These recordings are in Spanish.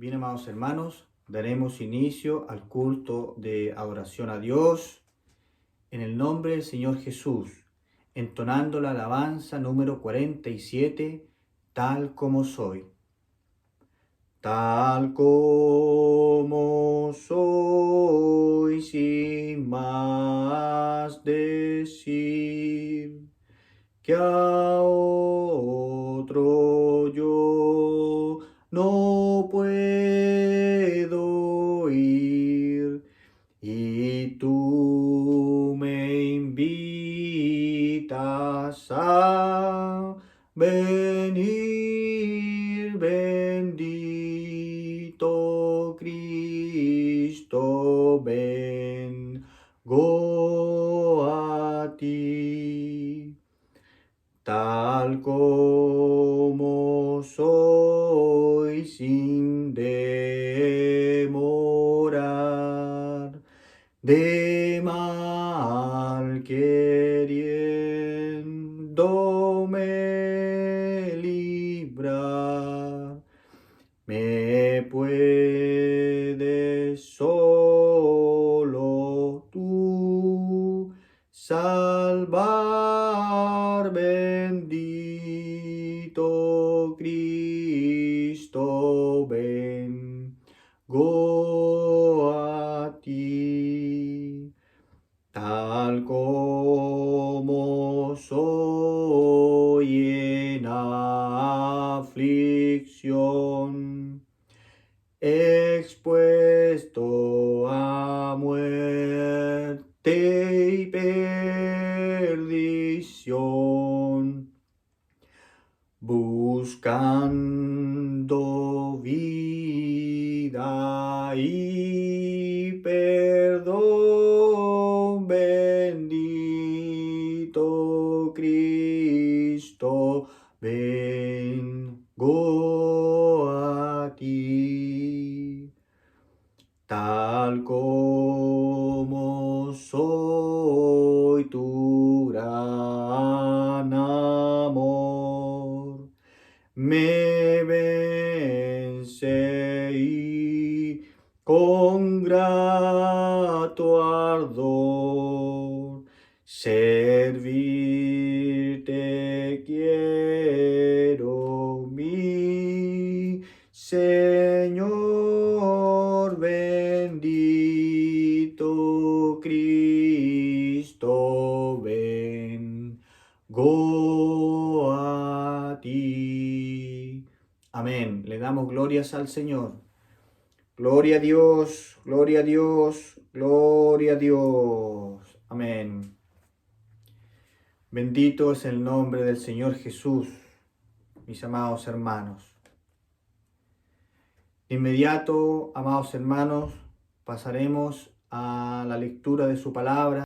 Bien, amados hermanos, daremos inicio al culto de adoración a Dios en el nombre del Señor Jesús, entonando la alabanza número 47, tal como soy. Tal como soy, sin más decir, que a otro yo no puedo ir, y tú me invitas a venir, bendito Cristo, vengo a ti. Tal como soy, sin demorar, de mal queriendo me librar, me puedes solo tú salvar, bendito Cristo, vengo a ti. Tal como soy en aflicción, expuesto a muerte y perdición, buscando vida y perdón, bendito Cristo, vengo a ti. Tal como soy, tu gran amor me vence, y con grato ardor servirte quiero, mi Señor, bendito Cristo, vengo a ti. Amén. Le damos glorias al Señor. Gloria a Dios, gloria a Dios, gloria a Dios. Amén. Bendito es el nombre del Señor Jesús, mis amados hermanos. De inmediato, amados hermanos, pasaremos a la lectura de su palabra.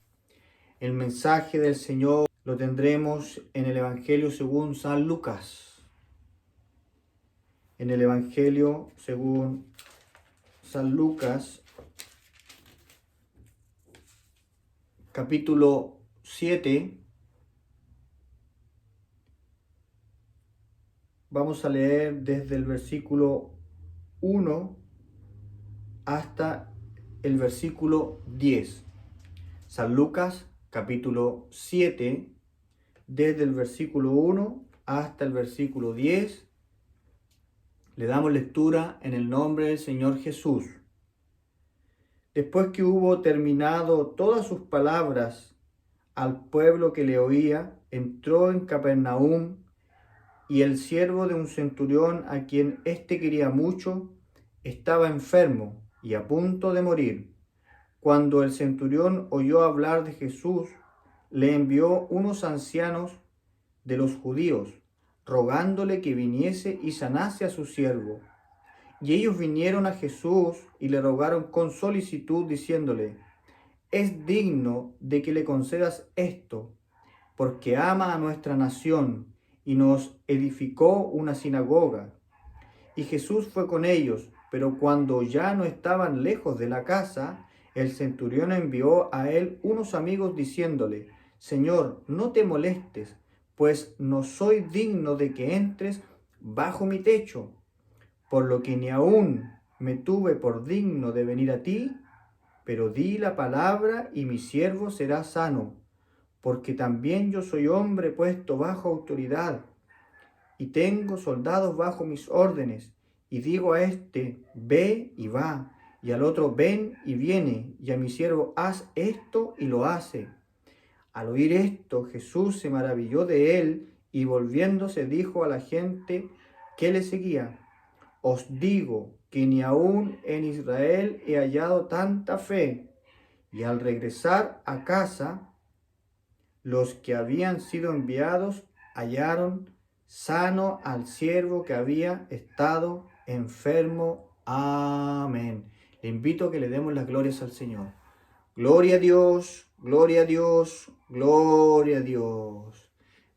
El mensaje del Señor lo tendremos en el Evangelio según San Lucas. En el Evangelio según San Lucas, capítulo 7, vamos a leer desde el versículo 1 hasta el versículo 10. San Lucas, capítulo 7, desde el versículo 1 hasta el versículo 10. Le damos lectura en el nombre del Señor Jesús. Después que hubo terminado todas sus palabras al pueblo que le oía, entró en Capernaum, y el siervo de un centurión, a quien éste quería mucho, estaba enfermo y a punto de morir. Cuando el centurión oyó hablar de Jesús, le envió unos ancianos de los judíos, rogándole que viniese y sanase a su siervo. Y ellos vinieron a Jesús y le rogaron con solicitud, diciéndole: es digno de que le concedas esto, porque ama a nuestra nación y nos edificó una sinagoga. Y Jesús fue con ellos, pero cuando ya no estaban lejos de la casa, el centurión envió a él unos amigos diciéndole: Señor, no te molestes, pues no soy digno de que entres bajo mi techo, por lo que ni aún me tuve por digno de venir a ti, pero di la palabra y mi siervo será sano, porque también yo soy hombre puesto bajo autoridad, y tengo soldados bajo mis órdenes, y digo a este, ve y va, y al otro, ven y viene, y a mi siervo, haz esto y lo hace. Al oír esto, Jesús se maravilló de él, y volviéndose dijo a la gente que le seguía, os digo que ni aún en Israel he hallado tanta fe. Y al regresar a casa, los que habían sido enviados hallaron sano al siervo que había estado enfermo. Amén. Le invito a que le demos las glorias al Señor. Gloria a Dios, gloria a Dios, gloria a Dios.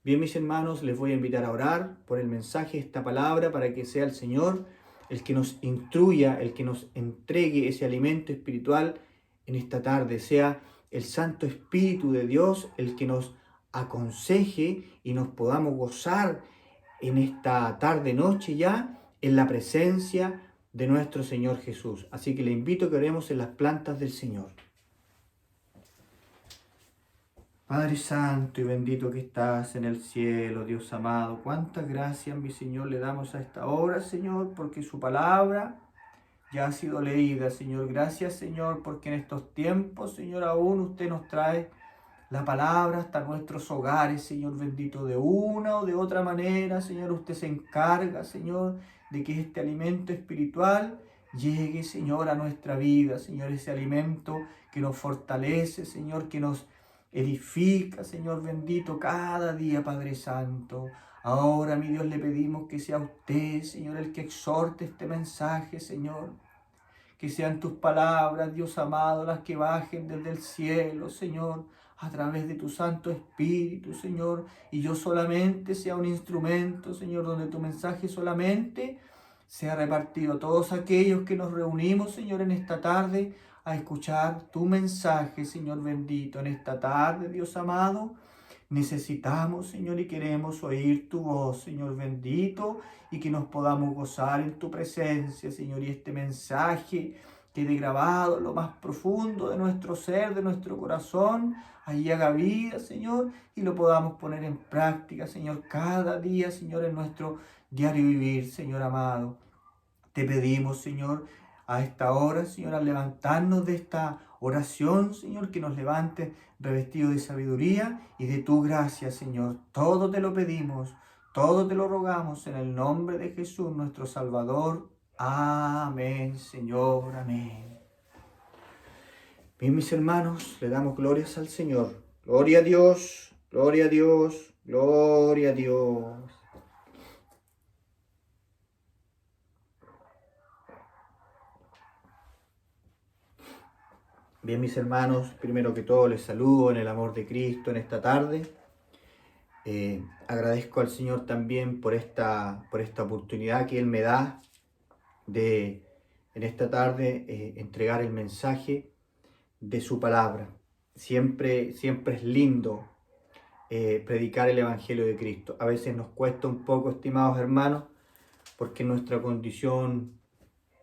Bien, mis hermanos, les voy a invitar a orar por el mensaje de esta palabra para que sea el Señor el que nos instruya, el que nos entregue ese alimento espiritual en esta tarde. Sea el Santo Espíritu de Dios el que nos aconseje y nos podamos gozar en esta tarde, noche ya, en la presencia de nuestro Señor Jesús. Así que le invito a que oremos en las plantas del Señor. Padre Santo y bendito que estás en el cielo, Dios amado, cuántas gracias, mi Señor, le damos a esta hora, Señor, porque su palabra ya ha sido leída, Señor. Gracias, Señor, porque en estos tiempos, Señor, aún usted nos trae la palabra hasta nuestros hogares, Señor bendito, de una o de otra manera, Señor, usted se encarga, Señor, de que este alimento espiritual llegue, Señor, a nuestra vida, Señor, ese alimento que nos fortalece, Señor, que nos edifica, Señor bendito, cada día, Padre Santo. Ahora, mi Dios, le pedimos que sea usted, Señor, el que exhorte este mensaje, Señor. Que sean tus palabras, Dios amado, las que bajen desde el cielo, Señor, a través de tu Santo Espíritu, Señor. Y yo solamente sea un instrumento, Señor, donde tu mensaje solamente sea repartido a todos aquellos que nos reunimos, Señor, en esta tarde a escuchar tu mensaje, Señor bendito. En esta tarde, Dios amado, necesitamos, Señor, y queremos oír tu voz, Señor bendito, y que nos podamos gozar en tu presencia, Señor, y este mensaje quede grabado en lo más profundo de nuestro ser, de nuestro corazón, ahí haga vida, Señor, y lo podamos poner en práctica, Señor, cada día, Señor, en nuestro diario vivir, Señor amado. Te pedimos, Señor, a esta hora, Señor, al levantarnos de esta oración, Señor, que nos levante revestido de sabiduría y de tu gracia, Señor. Todo te lo pedimos, todo te lo rogamos en el nombre de Jesús, nuestro Salvador. Amén, Señor, amén. Bien, mis hermanos, le damos glorias al Señor. Gloria a Dios, gloria a Dios, gloria a Dios. Bien, mis hermanos, primero que todo les saludo en el amor de Cristo en esta tarde. Agradezco al Señor también por esta oportunidad que Él me da de en esta tarde entregar el mensaje de su palabra. Siempre es lindo predicar el Evangelio de Cristo. A veces nos cuesta un poco, estimados hermanos, porque nuestra condición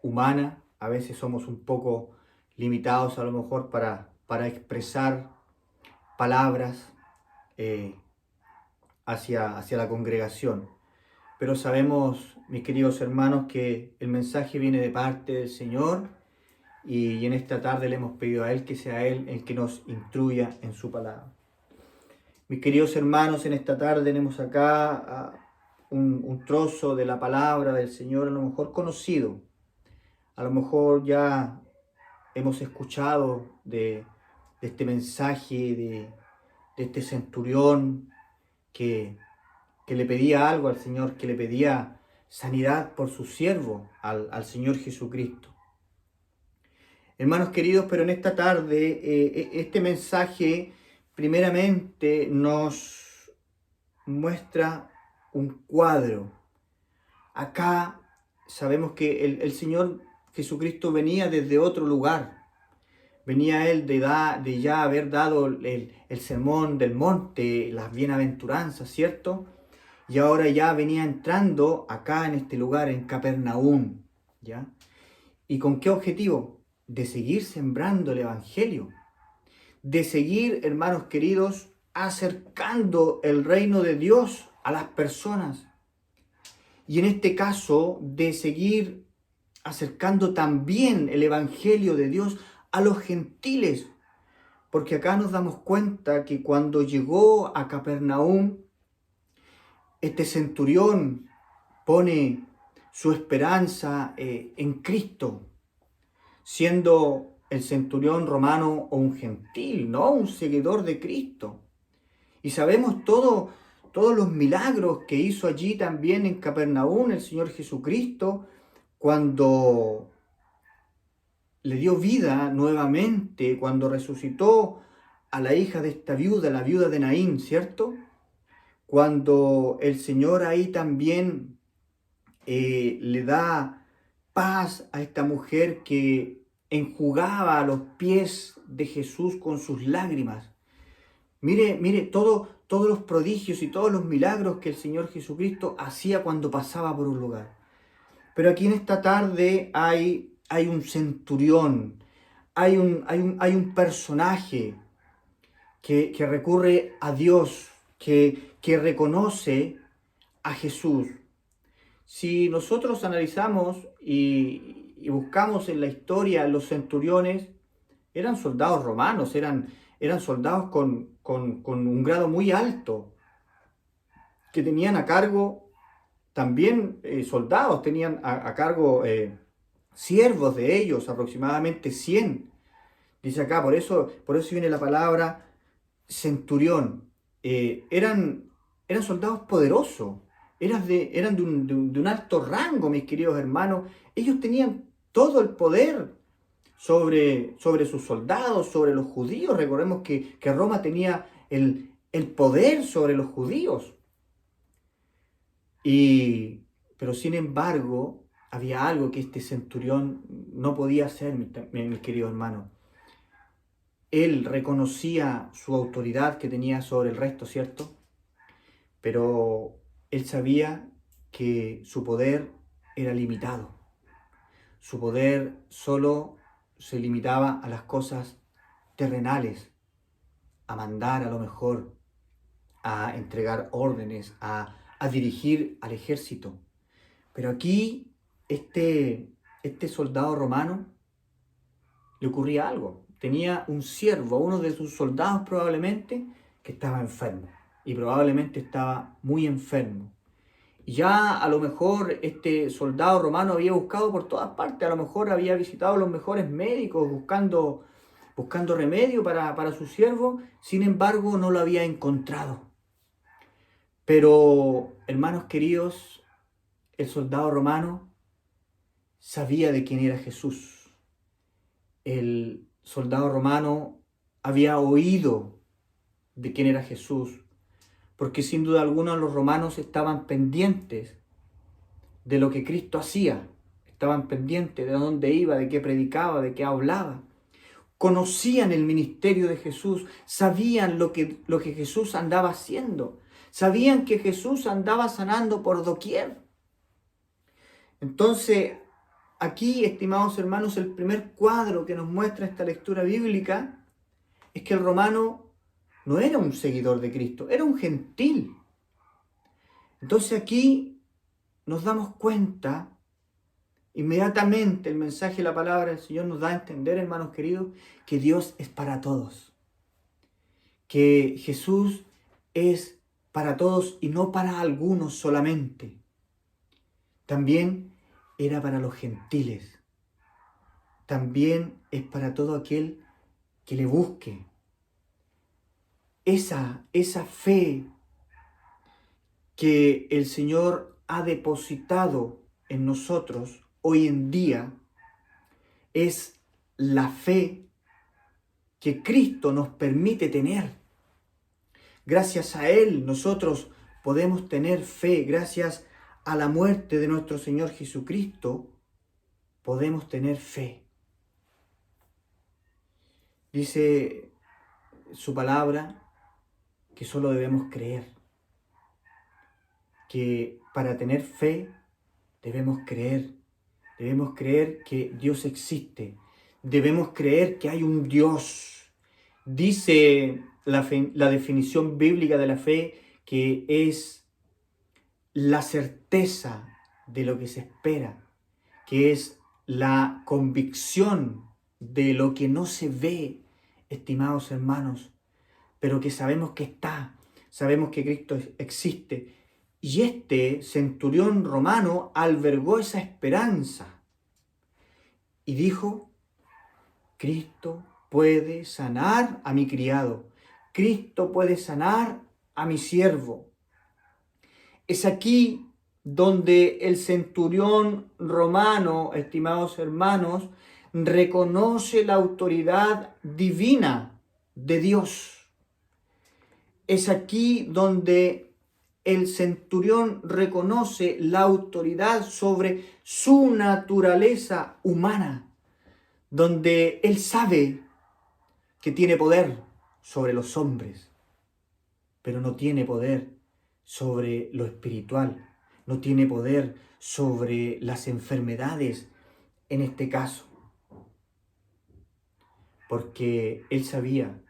humana, a veces somos un poco limitados a lo mejor para expresar palabras hacia la congregación. Pero sabemos, mis queridos hermanos, que el mensaje viene de parte del Señor y en esta tarde le hemos pedido a Él que sea Él el que nos instruya en su palabra. Mis queridos hermanos, en esta tarde tenemos acá un trozo de la palabra del Señor, a lo mejor conocido, a lo mejor ya hemos escuchado de este mensaje, de este centurión que le pedía algo al Señor, que le pedía sanidad por su siervo, al Señor Jesucristo. Hermanos queridos, pero en esta tarde este mensaje primeramente nos muestra un cuadro. Acá sabemos que el Señor Jesucristo venía desde otro lugar. Venía Él de ya haber dado el sermón del monte, las bienaventuranzas, ¿cierto? Y ahora ya venía entrando acá en este lugar, en Capernaum, ¿ya? ¿Y con qué objetivo? De seguir sembrando el Evangelio, de seguir, hermanos queridos, acercando el reino de Dios a las personas. Y en este caso, de seguir acercando también el Evangelio de Dios a los gentiles. Porque acá nos damos cuenta que cuando llegó a Capernaum, este centurión pone su esperanza en Cristo, siendo el centurión romano o un gentil, no un seguidor de Cristo. Y sabemos todos los milagros que hizo allí también en Capernaum el Señor Jesucristo, cuando le dio vida nuevamente, cuando resucitó a la hija de esta viuda, la viuda de Naín, ¿cierto? Cuando el Señor ahí también le da paz a esta mujer que enjugaba los pies de Jesús con sus lágrimas. Mire todos los prodigios y todos los milagros que el Señor Jesucristo hacía cuando pasaba por un lugar. Pero aquí en esta tarde hay un centurión, hay un personaje que recurre a Dios, que reconoce a Jesús. Si nosotros analizamos y buscamos en la historia, los centuriones eran soldados romanos, eran soldados con un grado muy alto, que tenían a cargo también soldados, tenían a cargo siervos de ellos, aproximadamente 100. Dice acá, por eso viene la palabra centurión. Eran soldados poderosos, eran de un alto rango, mis queridos hermanos. Ellos tenían todo el poder sobre sus soldados, sobre los judíos. Recordemos que Roma tenía el poder sobre los judíos. Pero sin embargo, había algo que este centurión no podía hacer, mis queridos hermanos. Él reconocía su autoridad que tenía sobre el resto, ¿cierto? Pero él sabía que su poder era limitado. Su poder solo se limitaba a las cosas terrenales, a mandar a lo mejor, a entregar órdenes, a dirigir al ejército. Pero aquí, este soldado romano, le ocurría algo. Tenía un siervo, uno de sus soldados probablemente, que estaba enfermo. Y probablemente estaba muy enfermo. Y ya a lo mejor este soldado romano había buscado por todas partes. A lo mejor había visitado a los mejores médicos buscando remedio para su siervo. Sin embargo, no lo había encontrado. Pero, hermanos queridos, el soldado romano sabía de quién era Jesús. El soldado romano había oído de quién era Jesús, porque sin duda alguna los romanos estaban pendientes de lo que Cristo hacía, estaban pendientes de dónde iba, de qué predicaba, de qué hablaba. Conocían el ministerio de Jesús, sabían lo que Jesús andaba haciendo, sabían que Jesús andaba sanando por doquier. Entonces, aquí, estimados hermanos, el primer cuadro que nos muestra esta lectura bíblica es que el romano no era un seguidor de Cristo, era un gentil. Entonces aquí nos damos cuenta, inmediatamente el mensaje de la palabra del Señor nos da a entender, hermanos queridos, que Dios es para todos, que Jesús es para todos y no para algunos solamente. También era para los gentiles. También es para todo aquel que le busque. Esa fe que el Señor ha depositado en nosotros hoy en día es la fe que Cristo nos permite tener. Gracias a Él nosotros podemos tener fe. Gracias a la muerte de nuestro Señor Jesucristo podemos tener fe. Dice su palabra que solo debemos creer. Que para tener fe debemos creer. Debemos creer que Dios existe. Debemos creer que hay un Dios. Dice la definición bíblica de la fe que es la certeza de lo que se espera, que es la convicción de lo que no se ve, estimados hermanos, pero que sabemos que está, sabemos que Cristo existe. Y este centurión romano albergó esa esperanza y dijo: Cristo puede sanar a mi criado, Cristo puede sanar a mi siervo. Es aquí donde el centurión romano, estimados hermanos, reconoce la autoridad divina de Dios. Es aquí donde el centurión reconoce la autoridad sobre su naturaleza humana, donde él sabe que tiene poder sobre los hombres, pero no tiene poder sobre lo espiritual, no tiene poder sobre las enfermedades en este caso, porque él sabía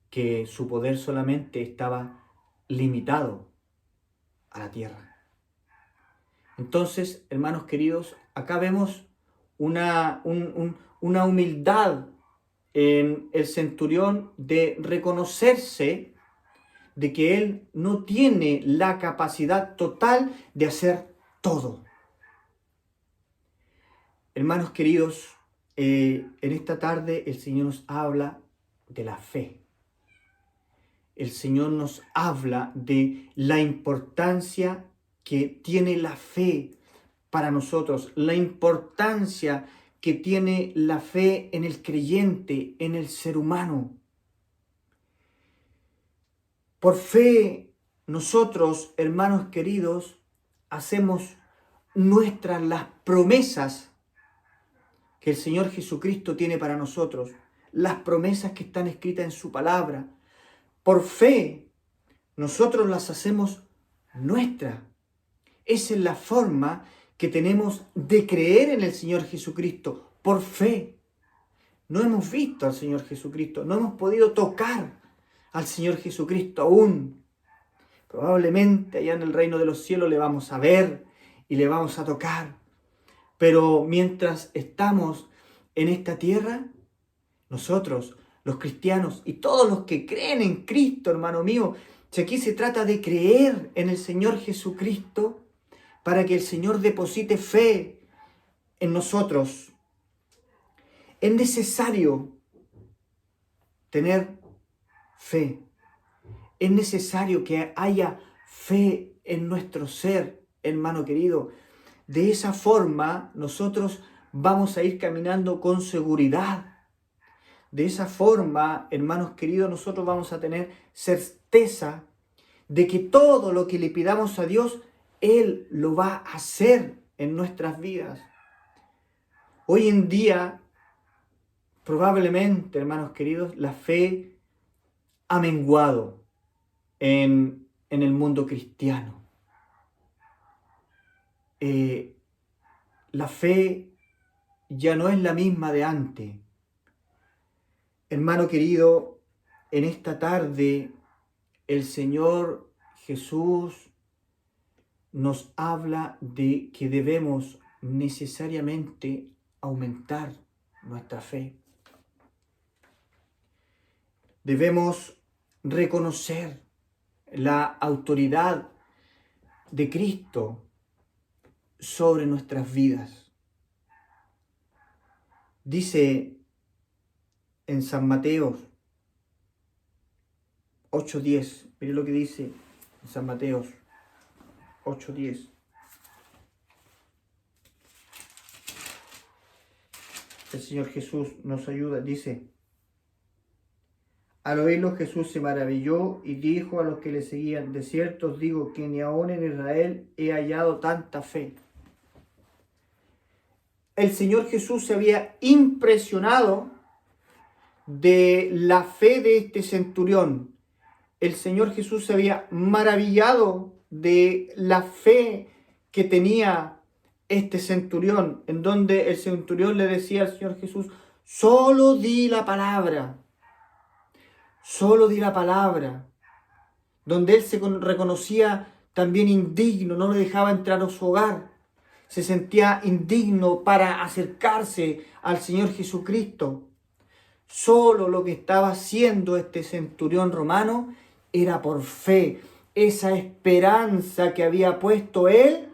que su poder solamente estaba limitado a la tierra. Entonces, hermanos queridos, acá vemos una humildad en el centurión de reconocerse de que él no tiene la capacidad total de hacer todo. Hermanos queridos, en esta tarde el Señor nos habla de la fe. El Señor nos habla de la importancia que tiene la fe para nosotros, la importancia que tiene la fe en el creyente, en el ser humano. Por fe, nosotros, hermanos queridos, hacemos nuestras las promesas que el Señor Jesucristo tiene para nosotros, las promesas que están escritas en su palabra. Por fe, nosotros las hacemos nuestras. Esa es la forma que tenemos de creer en el Señor Jesucristo, por fe. No hemos visto al Señor Jesucristo, no hemos podido tocar al Señor Jesucristo aún. Probablemente allá en el reino de los cielos le vamos a ver y le vamos a tocar. Pero mientras estamos en esta tierra, nosotros, los cristianos y todos los que creen en Cristo, hermano mío, si aquí se trata de creer en el Señor Jesucristo para que el Señor deposite fe en nosotros. Es necesario tener fe. Es necesario que haya fe en nuestro ser, hermano querido. De esa forma nosotros vamos a ir caminando con seguridad. De esa forma, hermanos queridos, nosotros vamos a tener certeza de que todo lo que le pidamos a Dios, Él lo va a hacer en nuestras vidas. Hoy en día, probablemente, hermanos queridos, la fe ha menguado en el mundo cristiano. La fe ya no es la misma de antes. Hermano querido, en esta tarde el Señor Jesús nos habla de que debemos necesariamente aumentar nuestra fe. Debemos reconocer la autoridad de Cristo sobre nuestras vidas. Dice en San Mateo 8:10, mire lo que dice en San Mateo 8:10. El Señor Jesús nos ayuda, dice: al oírlo Jesús se maravilló y dijo a los que le seguían: de cierto os digo que ni aun en Israel he hallado tanta fe. El Señor Jesús se había impresionado de la fe de este centurión. El Señor Jesús se había maravillado de la fe que tenía este centurión, en donde el centurión le decía al Señor Jesús, solo di la palabra, solo di la palabra, donde él se reconocía también indigno, no le dejaba entrar a su hogar, se sentía indigno para acercarse al Señor Jesucristo. Solo lo que estaba haciendo este centurión romano era por fe, esa esperanza que había puesto él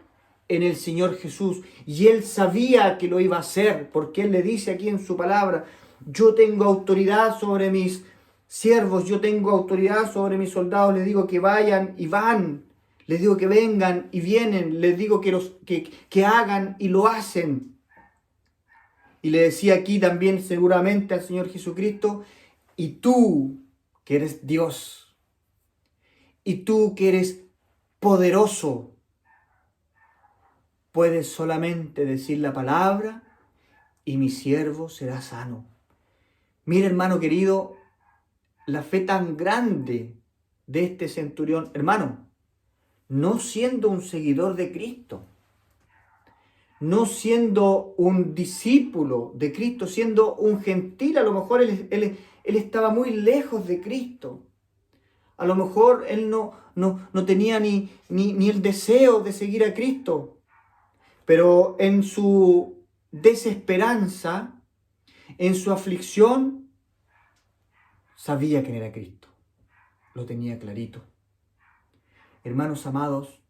en el Señor Jesús. Y él sabía que lo iba a hacer, porque él le dice aquí en su palabra, yo tengo autoridad sobre mis siervos, yo tengo autoridad sobre mis soldados, les digo que vayan y van, les digo que vengan y vienen, les digo que hagan y lo hacen. Y le decía aquí también seguramente al Señor Jesucristo, y tú que eres Dios, y tú que eres poderoso, puedes solamente decir la palabra y mi siervo será sano. Mira, hermano querido, la fe tan grande de este centurión, hermano, no siendo un seguidor de Cristo, no siendo un discípulo de Cristo, siendo un gentil, a lo mejor él estaba muy lejos de Cristo. A lo mejor él no tenía ni el deseo de seguir a Cristo. Pero en su desesperanza, en su aflicción, sabía quién era Cristo. Lo tenía clarito. Hermanos amados,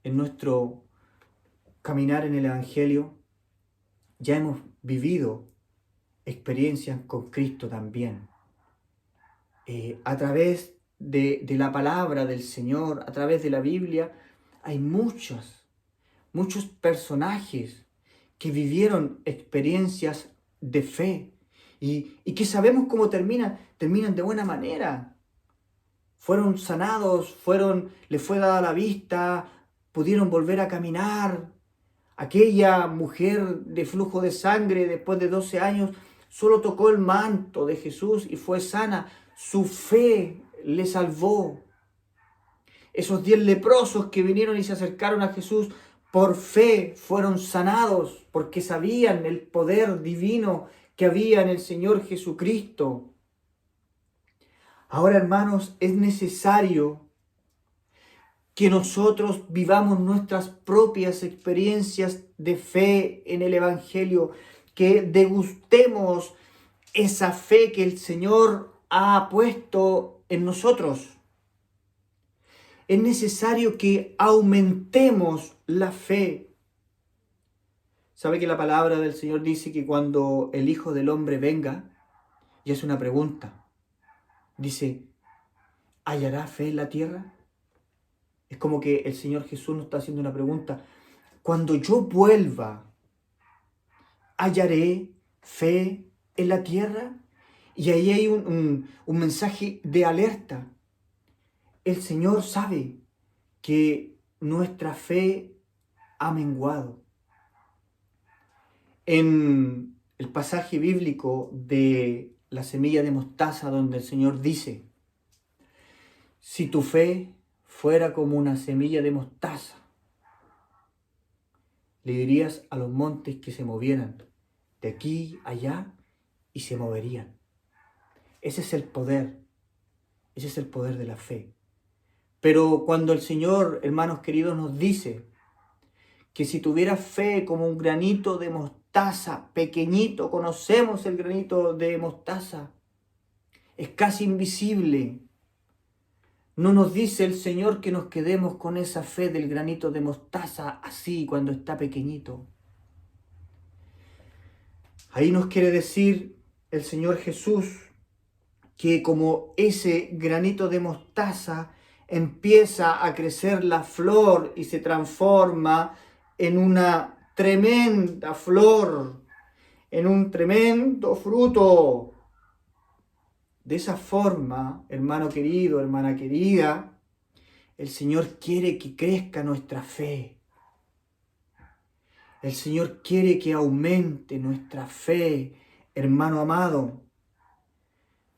en nuestro caminar en el Evangelio, ya hemos vivido experiencias con Cristo también. A través de la palabra del Señor, a través de la Biblia, hay muchos personajes que vivieron experiencias de fe y que sabemos cómo terminan de buena manera. Fueron sanados, les fue dada la vista, pudieron volver a caminar. Aquella mujer de flujo de sangre, después de 12 años, solo tocó el manto de Jesús y fue sana. Su fe le salvó. Esos 10 leprosos que vinieron y se acercaron a Jesús, por fe fueron sanados, porque sabían el poder divino que había en el Señor Jesucristo. Ahora, hermanos, es necesario que nosotros vivamos nuestras propias experiencias de fe en el Evangelio, que degustemos esa fe que el Señor ha puesto en nosotros. Es necesario que aumentemos la fe. ¿Sabe que la palabra del Señor dice que cuando el Hijo del Hombre venga, y es una pregunta, dice, ¿hallará fe en la tierra? Es como que el Señor Jesús nos está haciendo una pregunta. Cuando yo vuelva, ¿hallaré fe en la tierra? Y ahí hay un mensaje de alerta. El Señor sabe que nuestra fe ha menguado. En el pasaje bíblico de la semilla de mostaza, donde el Señor dice, si tu fe fuera como una semilla de mostaza, le dirías a los montes que se movieran de aquí a allá y se moverían. Ese es el poder de la fe. Pero cuando el Señor, hermanos queridos, nos dice que si tuvieras fe como un granito de mostaza, pequeñito, conocemos el granito de mostaza, es casi invisible. No nos dice el Señor que nos quedemos con esa fe del granito de mostaza así cuando está pequeñito. Ahí nos quiere decir el Señor Jesús que como ese granito de mostaza empieza a crecer la flor y se transforma en una tremenda flor, en un tremendo fruto. De esa forma, hermano querido, hermana querida, el Señor quiere que crezca nuestra fe. El Señor quiere que aumente nuestra fe, hermano amado.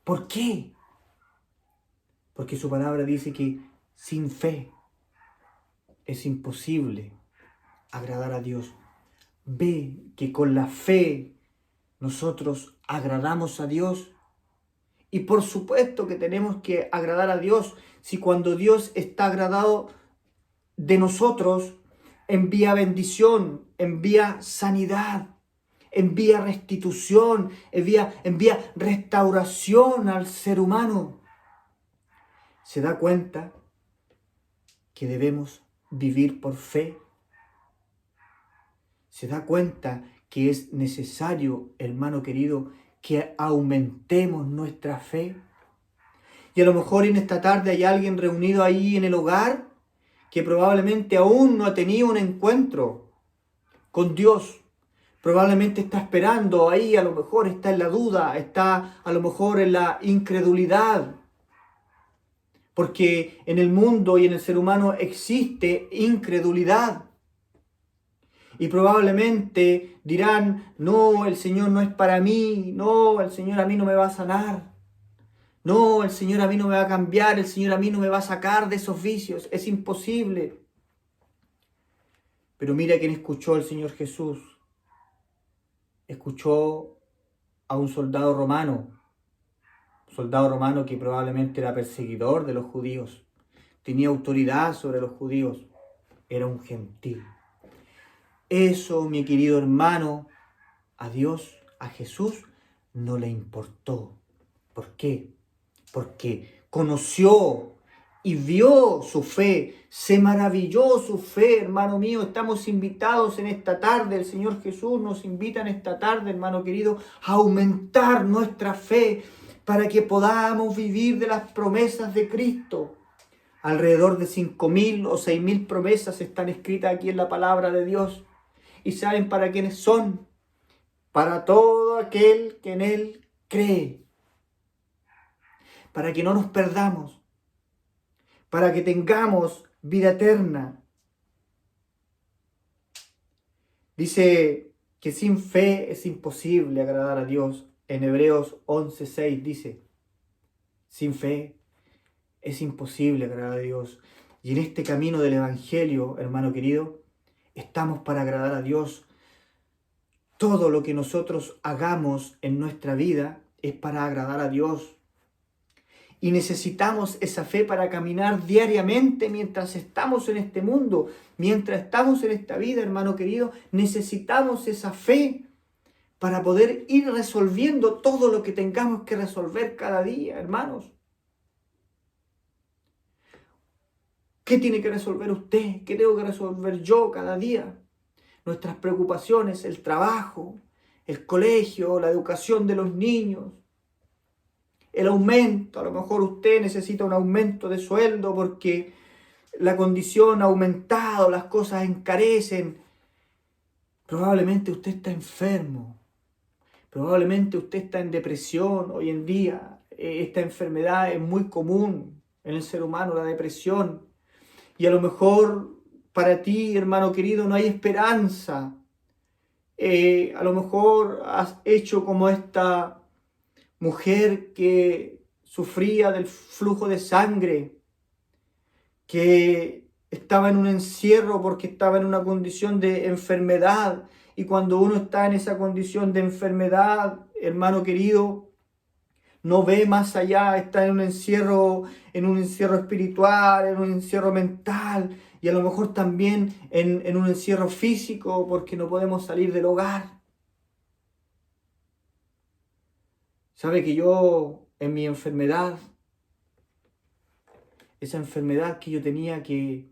¿Por qué? Porque su palabra dice que sin fe es imposible agradar a Dios. ve que con la fe nosotros agradamos a Dios. Y por supuesto que tenemos que agradar a Dios. Si cuando Dios está agradado de nosotros, envía bendición, envía sanidad, envía restitución, envía restauración al ser humano. Se da cuenta que debemos vivir por fe. Se da cuenta que es necesario, hermano querido, que aumentemos nuestra fe. Y a lo mejor en esta tarde hay alguien reunido ahí en el hogar que probablemente aún no ha tenido un encuentro con Dios. Probablemente está esperando ahí, a lo mejor está en la duda, está a lo mejor en la incredulidad. Porque en el mundo y en el ser humano existe incredulidad. Y probablemente dirán, no, el Señor no es para mí, no, el Señor a mí no me va a sanar. No, el Señor a mí no me va a cambiar, el Señor a mí no me va a sacar de esos vicios, es imposible. Pero mira quién escuchó al Señor Jesús. Escuchó a un soldado romano que probablemente era perseguidor de los judíos, tenía autoridad sobre los judíos, era un gentil. Eso, mi querido hermano, a Dios, a Jesús, no le importó. ¿Por qué? Porque conoció y vio su fe, se maravilló su fe, hermano mío. Estamos invitados en esta tarde, el Señor Jesús nos invita en esta tarde, hermano querido, a aumentar nuestra fe para que podamos vivir de las promesas de Cristo. Alrededor de 5.000 o 6.000 promesas están escritas aquí en la palabra de Dios. ¿Y saben para quiénes son? Para todo aquel que en Él cree. Para que no nos perdamos, para que tengamos vida eterna. Dice que sin fe es imposible agradar a Dios. En Hebreos 11:6 dice, sin fe es imposible agradar a Dios. Y en este camino del Evangelio, hermano querido, estamos para agradar a Dios. Todo lo que nosotros hagamos en nuestra vida es para agradar a Dios. Y necesitamos esa fe para caminar diariamente mientras estamos en este mundo, mientras estamos en esta vida, hermano querido. Necesitamos esa fe para poder ir resolviendo todo lo que tengamos que resolver cada día, hermanos. ¿Qué tiene que resolver usted? ¿Qué tengo que resolver yo cada día? Nuestras preocupaciones, el trabajo, el colegio, la educación de los niños. El aumento, a lo mejor usted necesita un aumento de sueldo porque la condición ha aumentado, las cosas encarecen. Probablemente usted está enfermo, probablemente usted está en depresión hoy en día. Esta enfermedad es muy común en el ser humano, la depresión. Y a lo mejor para ti, hermano querido, no hay esperanza. A lo mejor has hecho como esta mujer que sufría del flujo de sangre, que estaba en un encierro porque estaba en una condición de enfermedad. Y cuando uno está en esa condición de enfermedad, hermano querido, no ve más allá, está en un encierro espiritual, en un encierro mental y a lo mejor también en un encierro físico porque no podemos salir del hogar. Sabe que yo en mi enfermedad, esa enfermedad que yo tenía que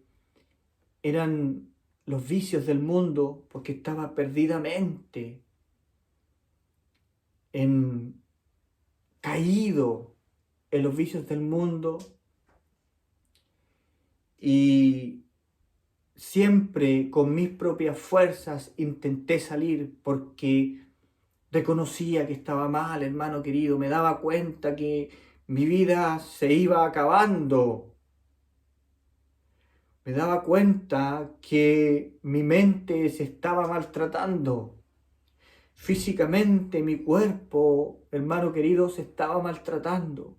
eran los vicios del mundo, porque estaba perdidamente caído en los vicios del mundo y siempre con mis propias fuerzas intenté salir porque reconocía que estaba mal, hermano querido, me daba cuenta que mi vida se iba acabando. Me daba cuenta que mi mente se estaba maltratando. Físicamente mi cuerpo, hermano querido, se estaba maltratando.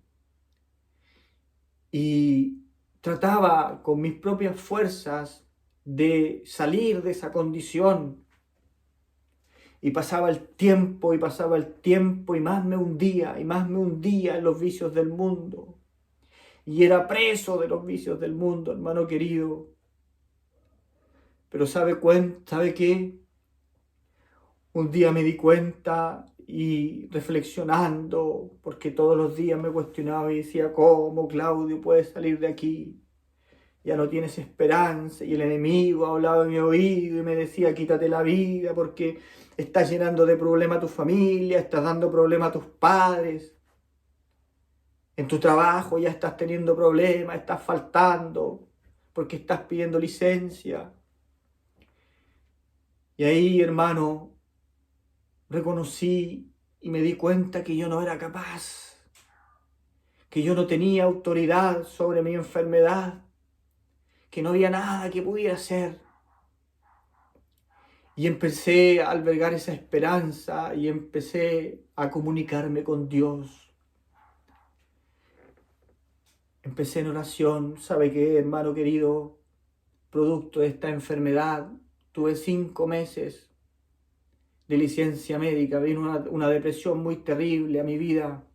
Y trataba con mis propias fuerzas de salir de esa condición. Y pasaba el tiempo, y pasaba el tiempo, y más me hundía en los vicios del mundo. Y era preso de los vicios del mundo, hermano querido. Pero ¿sabe qué? Un día me di cuenta y reflexionando, porque todos los días me cuestionaba y decía, ¿cómo, Claudio, puedes salir de aquí? Ya no tienes esperanza. Y el enemigo hablaba en mi oído y me decía, quítate la vida porque estás llenando de problemas a tu familia, estás dando problemas a tus padres. En tu trabajo ya estás teniendo problemas, estás faltando porque estás pidiendo licencia. Y ahí, hermano, reconocí y me di cuenta que yo no era capaz, que yo no tenía autoridad sobre mi enfermedad, que no había nada que pudiera hacer. Y empecé a albergar esa esperanza y empecé a comunicarme con Dios. Empecé en oración. ¿Sabe qué, hermano querido? Producto de esta enfermedad, tuve 5 meses de licencia médica. Vino una depresión muy terrible a mi vida.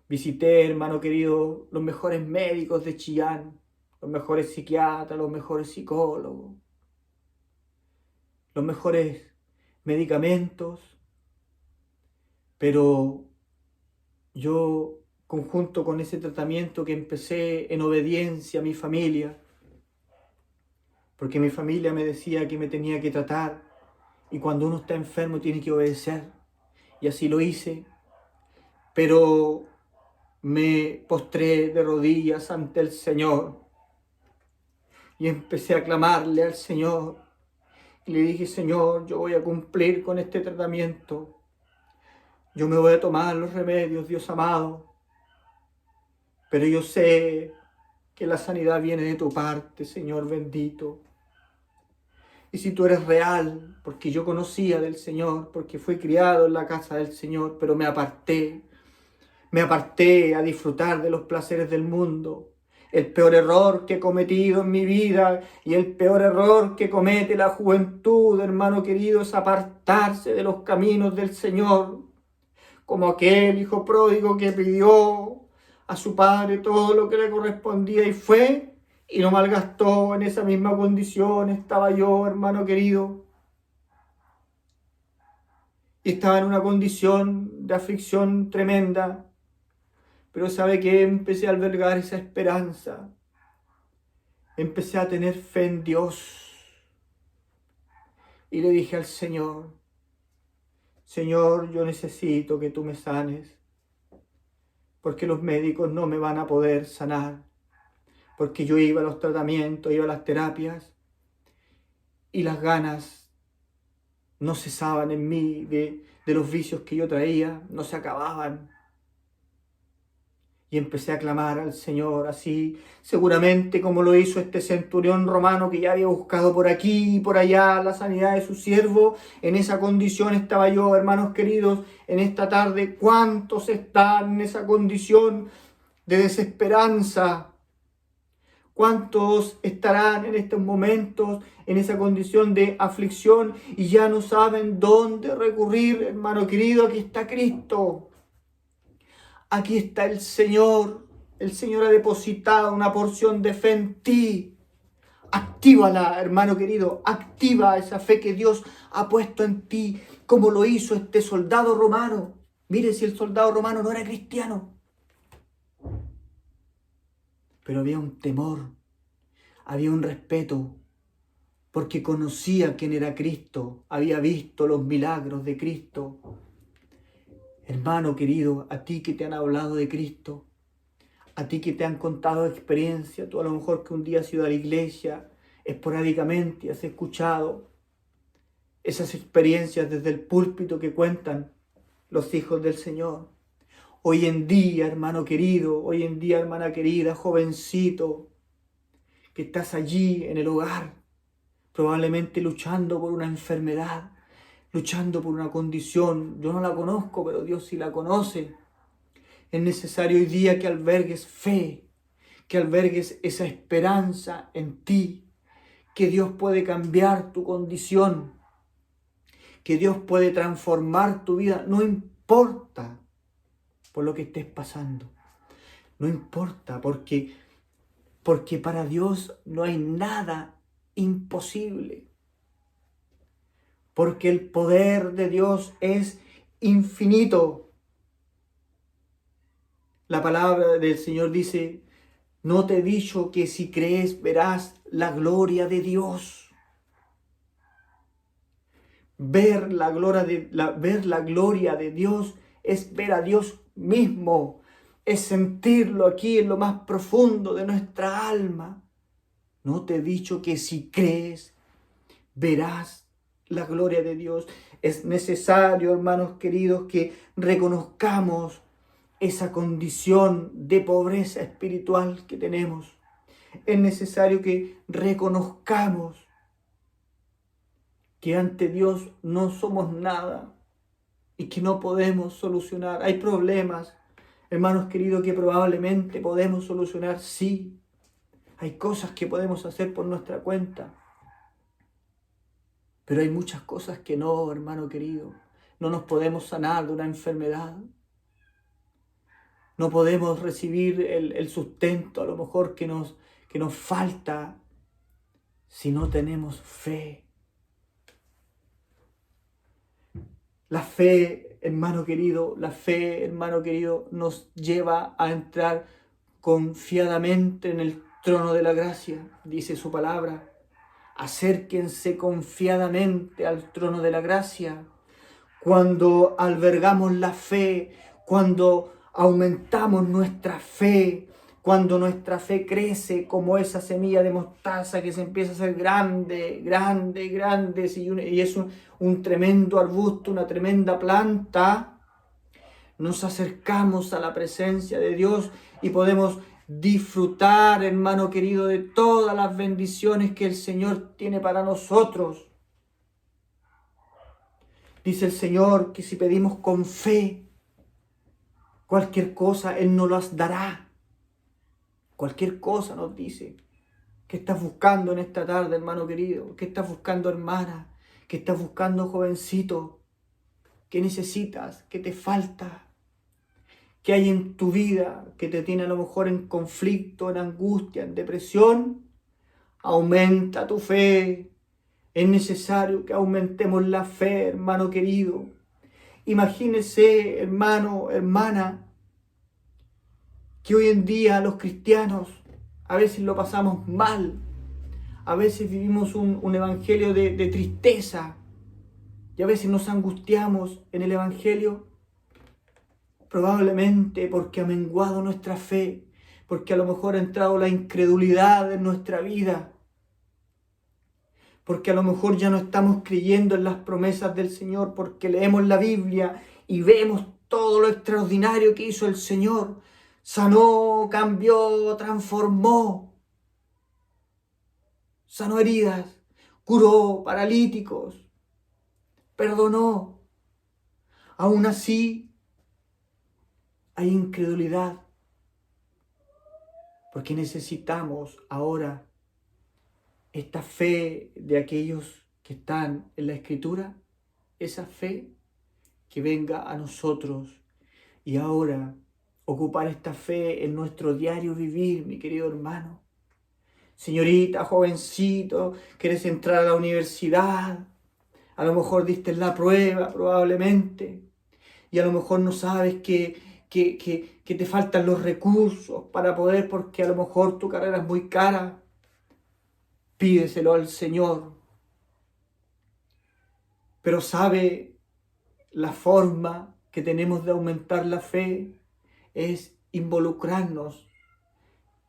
Visité, hermano querido, los mejores médicos de Chillán, los mejores psiquiatras, los mejores psicólogos, los mejores medicamentos, pero yo, conjunto con ese tratamiento que empecé en obediencia a mi familia, porque mi familia me decía que me tenía que tratar, y cuando uno está enfermo tiene que obedecer, y así lo hice, pero me postré de rodillas ante el Señor, y empecé a clamarle al Señor, y le dije, Señor, yo voy a cumplir con este tratamiento, yo me voy a tomar los remedios, Dios amado, pero yo sé que la sanidad viene de tu parte, Señor bendito. Y si tú eres real, porque yo conocía del Señor, porque fui criado en la casa del Señor, pero me aparté a disfrutar de los placeres del mundo. El peor error que he cometido en mi vida y el peor error que comete la juventud, hermano querido, es apartarse de los caminos del Señor, como aquel hijo pródigo que pidió a su padre todo lo que le correspondía y fue y lo malgastó. En esa misma condición estaba yo, hermano querido, y estaba en una condición de aflicción tremenda, pero sabe que empecé a albergar esa esperanza, empecé a tener fe en Dios y le dije al Señor, Señor, yo necesito que tú me sanes, porque los médicos no me van a poder sanar, porque yo iba a los tratamientos, iba a las terapias y las ganas no cesaban en mí de los vicios que yo traía, no se acababan. Y empecé a clamar al Señor así, seguramente como lo hizo este centurión romano que ya había buscado por aquí y por allá la sanidad de su siervo. En esa condición estaba yo, hermanos queridos, en esta tarde. ¿Cuántos están en esa condición de desesperanza? ¿Cuántos estarán en estos momentos en esa condición de aflicción y ya no saben dónde recurrir, hermano querido? Aquí está Cristo. Aquí está el Señor. El Señor ha depositado una porción de fe en ti. Actívala, hermano querido. Activa esa fe que Dios ha puesto en ti, como lo hizo este soldado romano. Mire si el soldado romano no era cristiano, pero había un temor, había un respeto, porque conocía quién era Cristo, había visto los milagros de Cristo. Hermano querido, a ti que te han hablado de Cristo, a ti que te han contado experiencia, tú a lo mejor que un día has ido a la iglesia esporádicamente, has escuchado esas experiencias desde el púlpito que cuentan los hijos del Señor. Hoy en día, hermano querido, hoy en día, hermana querida, jovencito, que estás allí en el hogar, probablemente luchando por una enfermedad, luchando por una condición. Yo no la conozco, pero Dios sí la conoce. Es necesario hoy día que albergues fe, que albergues esa esperanza en ti, que Dios puede cambiar tu condición, que Dios puede transformar tu vida. No importa por lo que estés pasando. No importa, porque para Dios no hay nada imposible. Porque el poder de Dios es infinito. La palabra del Señor dice: no te he dicho que si crees verás la gloria de Dios. Ver la gloria de Dios es ver a Dios mismo, es sentirlo aquí en lo más profundo de nuestra alma. No te he dicho que si crees verás la gloria de Dios. Es necesario, hermanos queridos, que reconozcamos esa condición de pobreza espiritual que tenemos. Es necesario que reconozcamos que ante Dios no somos nada y que no podemos solucionar. Hay problemas, hermanos queridos, que probablemente podemos solucionar, sí. Hay cosas que podemos hacer por nuestra cuenta, pero hay muchas cosas que no, hermano querido. No nos podemos sanar de una enfermedad. No podemos recibir el sustento a lo mejor que nos falta si no tenemos fe. La fe, hermano querido, nos lleva a entrar confiadamente en el trono de la gracia, dice su palabra. Acérquense confiadamente al trono de la gracia. Cuando albergamos la fe, cuando aumentamos nuestra fe, cuando nuestra fe crece como esa semilla de mostaza que se empieza a hacer grande, grande, grande, y es un tremendo arbusto, una tremenda planta, nos acercamos a la presencia de Dios y podemos disfrutar, hermano querido, de todas las bendiciones que el Señor tiene para nosotros. Dice el Señor que si pedimos con fe, cualquier cosa Él nos las dará. Cualquier cosa nos dice. ¿Qué estás buscando en esta tarde, hermano querido? ¿Qué estás buscando, hermana? ¿Qué estás buscando, jovencito? ¿Qué necesitas? ¿Qué te falta? ¿Qué hay en tu vida que te tiene a lo mejor en conflicto, en angustia, en depresión? Aumenta tu fe. Es necesario que aumentemos la fe, hermano querido. Imagínese, hermano, hermana, que hoy en día los cristianos a veces lo pasamos mal. A veces vivimos un evangelio de tristeza. Y a veces nos angustiamos en el evangelio. Probablemente porque ha menguado nuestra fe. Porque a lo mejor ha entrado la incredulidad en nuestra vida. Porque a lo mejor ya no estamos creyendo en las promesas del Señor. Porque leemos la Biblia y vemos todo lo extraordinario que hizo el Señor. Sanó, cambió, transformó. Sanó heridas, curó paralíticos, perdonó. Aún así, hay incredulidad. Porque necesitamos ahora esta fe de aquellos que están en la Escritura, esa fe que venga a nosotros y ahora ocupar esta fe en nuestro diario vivir, mi querido hermano. Señorita, jovencito, quieres entrar a la universidad, a lo mejor diste la prueba probablemente, y a lo mejor no sabes que te faltan los recursos para poder, porque a lo mejor tu carrera es muy cara. Pídeselo al Señor. Pero sabe, la forma que tenemos de aumentar la fe es involucrarnos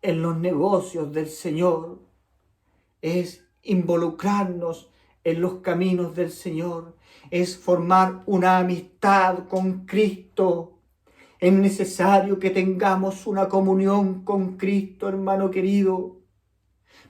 en los negocios del Señor, es involucrarnos en los caminos del Señor, es formar una amistad con Cristo. Es necesario que tengamos una comunión con Cristo, hermano querido,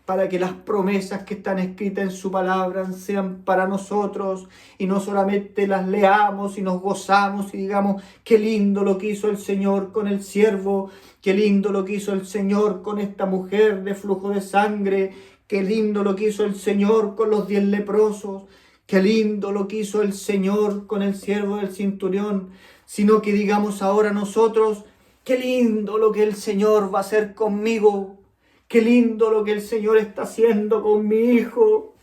para que las promesas que están escritas en su palabra sean para nosotros y no solamente las leamos y nos gozamos y digamos qué lindo lo que hizo el Señor con el siervo, qué lindo lo que hizo el Señor con esta mujer de flujo de sangre, qué lindo lo que hizo el Señor con los 10 leprosos, Qué lindo lo que hizo el Señor con el siervo del centurión, sino que digamos ahora nosotros, qué lindo lo que el Señor va a hacer conmigo, qué lindo lo que el Señor está haciendo con mi hijo.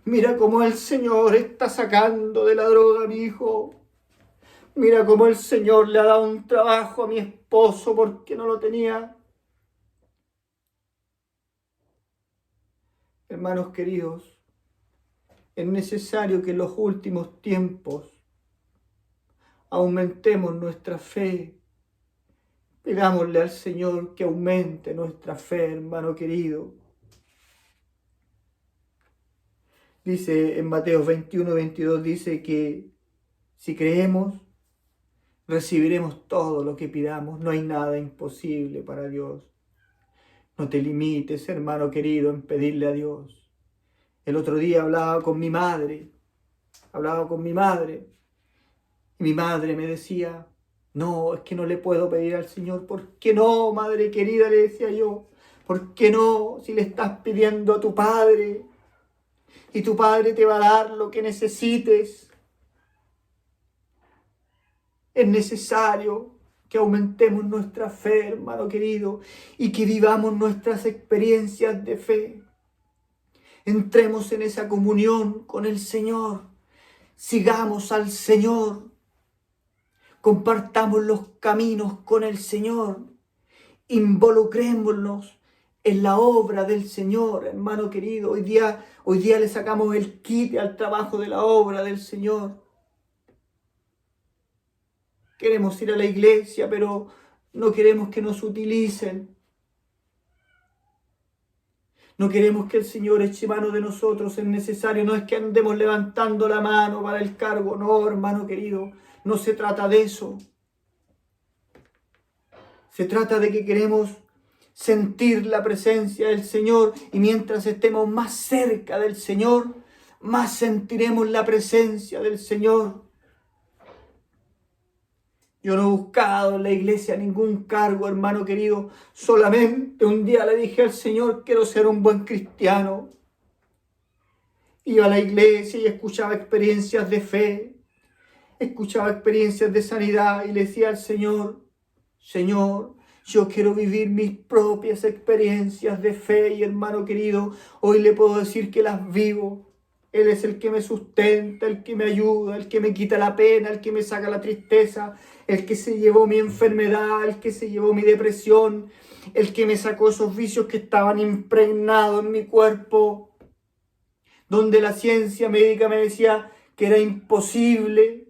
Mira cómo el Señor está sacando de la droga a mi hijo. Mira cómo el Señor le ha dado un trabajo a mi esposo porque no lo tenía. Hermanos queridos, es necesario que en los últimos tiempos aumentemos nuestra fe. Pidámosle al Señor que aumente nuestra fe, hermano querido. Dice en Mateo 21-22, dice que si creemos, recibiremos todo lo que pidamos. No hay nada imposible para Dios. No te limites, hermano querido, en pedirle a Dios. El otro día hablaba con mi madre. Y mi madre me decía, no, es que no le puedo pedir al Señor. ¿Por qué no, madre querida? Le decía yo. ¿Por qué no? Si le estás pidiendo a tu Padre y tu Padre te va a dar lo que necesites. Es necesario que aumentemos nuestra fe, hermano querido, y que vivamos nuestras experiencias de fe. Entremos en esa comunión con el Señor. Sigamos al Señor. Compartamos los caminos con el Señor. Involucrémonos en la obra del Señor, hermano querido. Hoy día le sacamos el quite al trabajo de la obra del Señor. Queremos ir a la iglesia, pero no queremos que nos utilicen. No queremos que el Señor eche mano de nosotros. Es necesario, no es que andemos levantando la mano para el cargo. No, hermano querido, no se trata de eso. Se trata de que queremos sentir la presencia del Señor, y mientras estemos más cerca del Señor, más sentiremos la presencia del Señor. Yo no he buscado en la iglesia ningún cargo, hermano querido. Solamente un día le dije al Señor, quiero ser un buen cristiano. Iba a la iglesia y escuchaba experiencias de fe, escuchaba experiencias de sanidad y le decía al Señor, Señor, yo quiero vivir mis propias experiencias de fe. Y hermano querido, hoy le puedo decir que las vivo. Él es el que me sustenta, el que me ayuda, el que me quita la pena, el que me saca la tristeza, el que se llevó mi enfermedad, el que se llevó mi depresión, el que me sacó esos vicios que estaban impregnados en mi cuerpo, donde la ciencia médica me decía que era imposible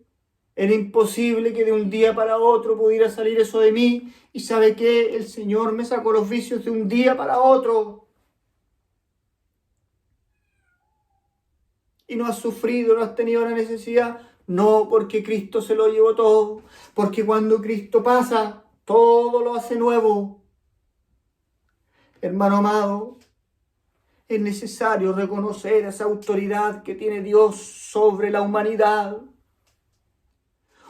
que de un día para otro pudiera salir eso de mí. ¿Y sabe qué? El Señor me sacó los vicios de un día para otro. Y no has sufrido, no has tenido la necesidad. No, porque Cristo se lo llevó todo. Porque cuando Cristo pasa, todo lo hace nuevo. Hermano amado, es necesario reconocer esa autoridad que tiene Dios sobre la humanidad.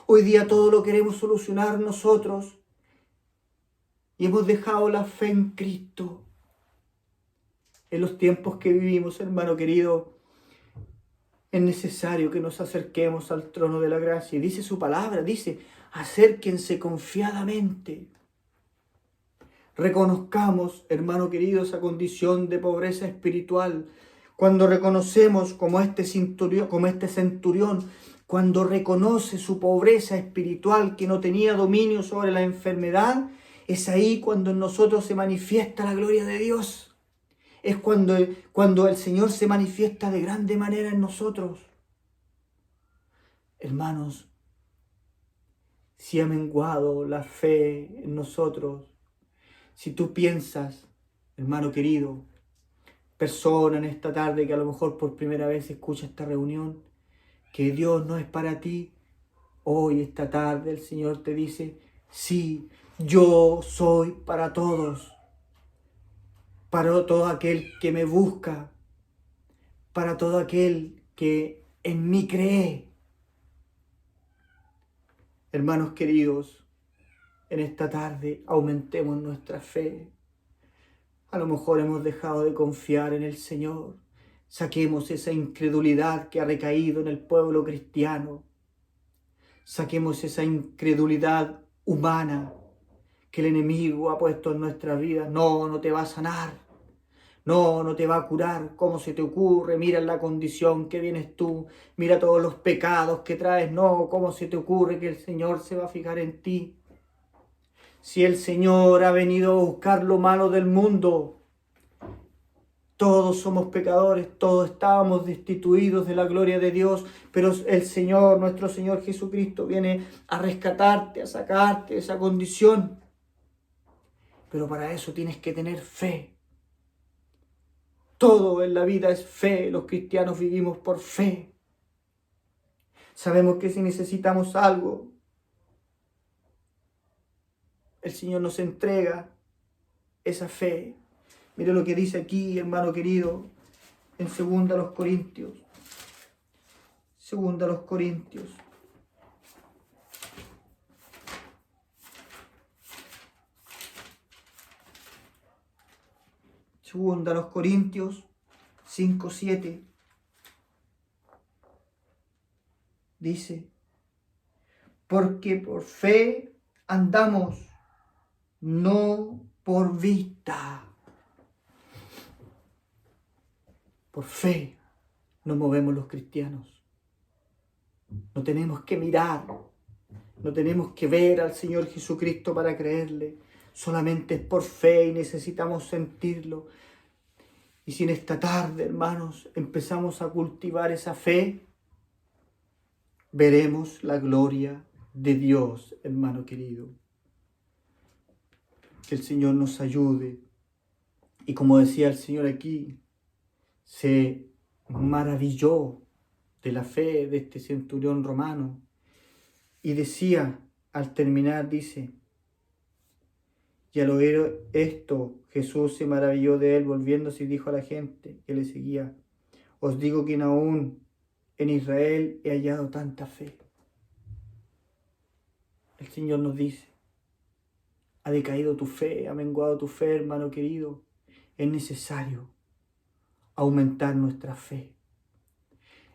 Hoy día todo lo queremos solucionar nosotros y hemos dejado la fe en Cristo. En los tiempos que vivimos, hermano querido, es necesario que nos acerquemos al trono de la gracia. Y dice su palabra, dice, acérquense confiadamente. Reconozcamos, hermano querido, esa condición de pobreza espiritual. Cuando reconocemos como este centurión, cuando reconoce su pobreza espiritual, que no tenía dominio sobre la enfermedad, es ahí cuando en nosotros se manifiesta la gloria de Dios. Es cuando el Señor se manifiesta de grande manera en nosotros. Hermanos, si ha menguado la fe en nosotros, si tú piensas, hermano querido, persona en esta tarde que a lo mejor por primera vez escucha esta reunión, que Dios no es para ti, hoy, esta tarde, el Señor te dice, sí, yo soy para todos. Para todo aquel que me busca, para todo aquel que en mí cree. Hermanos queridos, en esta tarde aumentemos nuestra fe. A lo mejor hemos dejado de confiar en el Señor. Saquemos esa incredulidad que ha recaído en el pueblo cristiano. Saquemos esa incredulidad humana que el enemigo ha puesto en nuestras vidas. No, no te va a sanar. No, no te va a curar. ¿Cómo se te ocurre? Mira la condición que vienes tú. Mira todos los pecados que traes. No, ¿cómo se te ocurre que el Señor se va a fijar en ti? Si el Señor ha venido a buscar lo malo del mundo, todos somos pecadores, todos estábamos destituidos de la gloria de Dios, pero el Señor, nuestro Señor Jesucristo, viene a rescatarte, a sacarte de esa condición. Pero para eso tienes que tener fe. Todo en la vida es fe, los cristianos vivimos por fe. Sabemos que si necesitamos algo, el Señor nos entrega esa fe. Mire lo que dice aquí, hermano querido, en 2 Corintios. 2 Corintios. Segunda a los Corintios 5:7 dice: porque por fe andamos, no por vista. Por fe nos movemos los cristianos. No tenemos que mirar, no tenemos que ver al Señor Jesucristo para creerle. Solamente es por fe y necesitamos sentirlo. Y si en esta tarde, hermanos, empezamos a cultivar esa fe, veremos la gloria de Dios, hermano querido. Que el Señor nos ayude. Y como decía el Señor aquí, se maravilló de la fe de este centurión romano. Y decía, al terminar, dice: y al oír esto, Jesús se maravilló de él, volviéndose y dijo a la gente que le seguía: os digo que aún en Israel he hallado tanta fe. El Señor nos dice: ha decaído tu fe, ha menguado tu fe, hermano querido. Es necesario aumentar nuestra fe.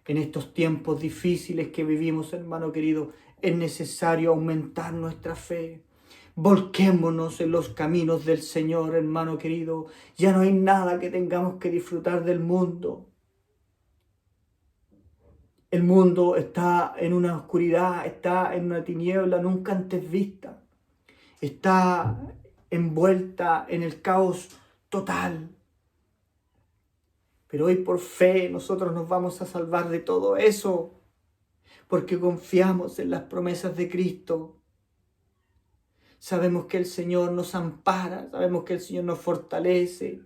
En estos tiempos difíciles que vivimos, hermano querido, es necesario aumentar nuestra fe. Volquémonos en los caminos del Señor, hermano querido. Ya no hay nada que tengamos que disfrutar del mundo. El mundo está en una oscuridad, está en una tiniebla nunca antes vista. Está envuelta en el caos total. Pero hoy por fe nosotros nos vamos a salvar de todo eso, porque confiamos en las promesas de Cristo. Sabemos que el Señor nos ampara, sabemos que el Señor nos fortalece,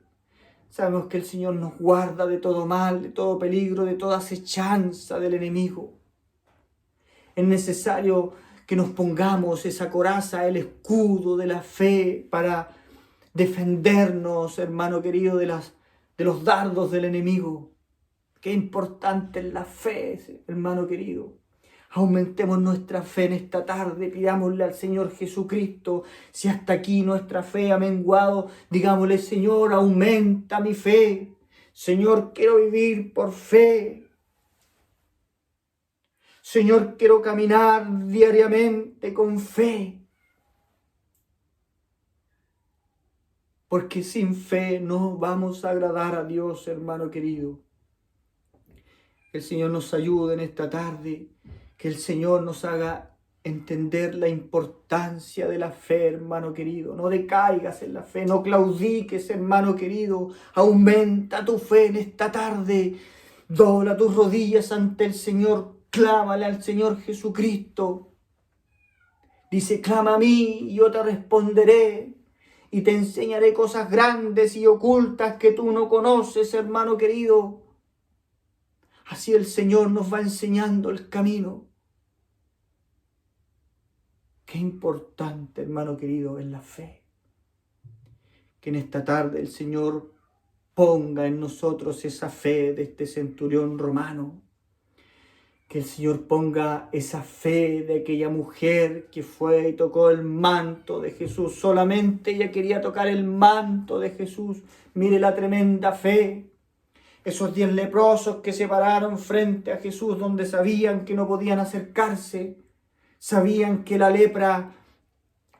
sabemos que el Señor nos guarda de todo mal, de todo peligro, de toda acechanza del enemigo. Es necesario que nos pongamos esa coraza, el escudo de la fe para defendernos, hermano querido, de los dardos del enemigo. Qué importante es la fe, hermano querido. Aumentemos nuestra fe en esta tarde, pidámosle al Señor Jesucristo. Si hasta aquí nuestra fe ha menguado, digámosle: Señor, aumenta mi fe. Señor, quiero vivir por fe. Señor, quiero caminar diariamente con fe. Porque sin fe no vamos a agradar a Dios, hermano querido. Que el Señor nos ayude en esta tarde. Que el Señor nos haga entender la importancia de la fe, hermano querido. No decaigas en la fe, no claudiques, hermano querido. Aumenta tu fe en esta tarde. Dobla tus rodillas ante el Señor. Clámale al Señor Jesucristo. Dice: clama a mí y yo te responderé. Y te enseñaré cosas grandes y ocultas que tú no conoces, hermano querido. Así el Señor nos va enseñando el camino. Qué importante, hermano querido, es la fe. Que en esta tarde el Señor ponga en nosotros esa fe de este centurión romano. Que el Señor ponga esa fe de aquella mujer que fue y tocó el manto de Jesús. Solamente ella quería tocar el manto de Jesús. Mire la tremenda fe. Esos 10 leprosos que se pararon frente a Jesús, donde sabían que no podían acercarse, sabían que la lepra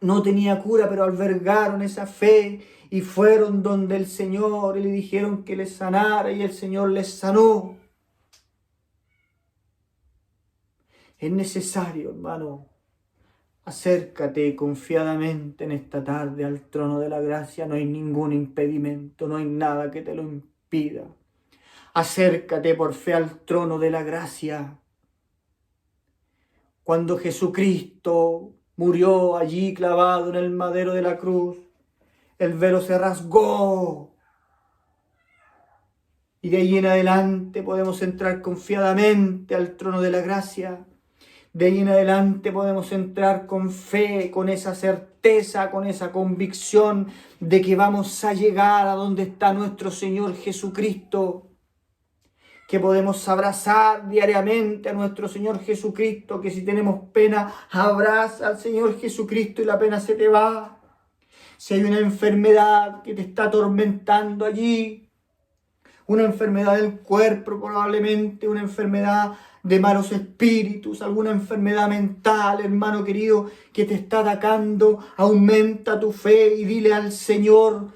no tenía cura, pero albergaron esa fe y fueron donde el Señor y le dijeron que les sanara, y el Señor les sanó. Es necesario, hermano, acércate confiadamente en esta tarde al trono de la gracia. No hay ningún impedimento, no hay nada que te lo impida. Acércate por fe al trono de la gracia. Cuando Jesucristo murió allí clavado en el madero de la cruz, el velo se rasgó. Y de ahí en adelante podemos entrar confiadamente al trono de la gracia. De ahí en adelante podemos entrar con fe, con esa certeza, con esa convicción de que vamos a llegar a donde está nuestro Señor Jesucristo. Que podemos abrazar diariamente a nuestro Señor Jesucristo, que si tenemos pena, abraza al Señor Jesucristo y la pena se te va. Si hay una enfermedad que te está atormentando allí, una enfermedad del cuerpo probablemente, una enfermedad de malos espíritus, alguna enfermedad mental, hermano querido, que te está atacando, aumenta tu fe y dile al Señor,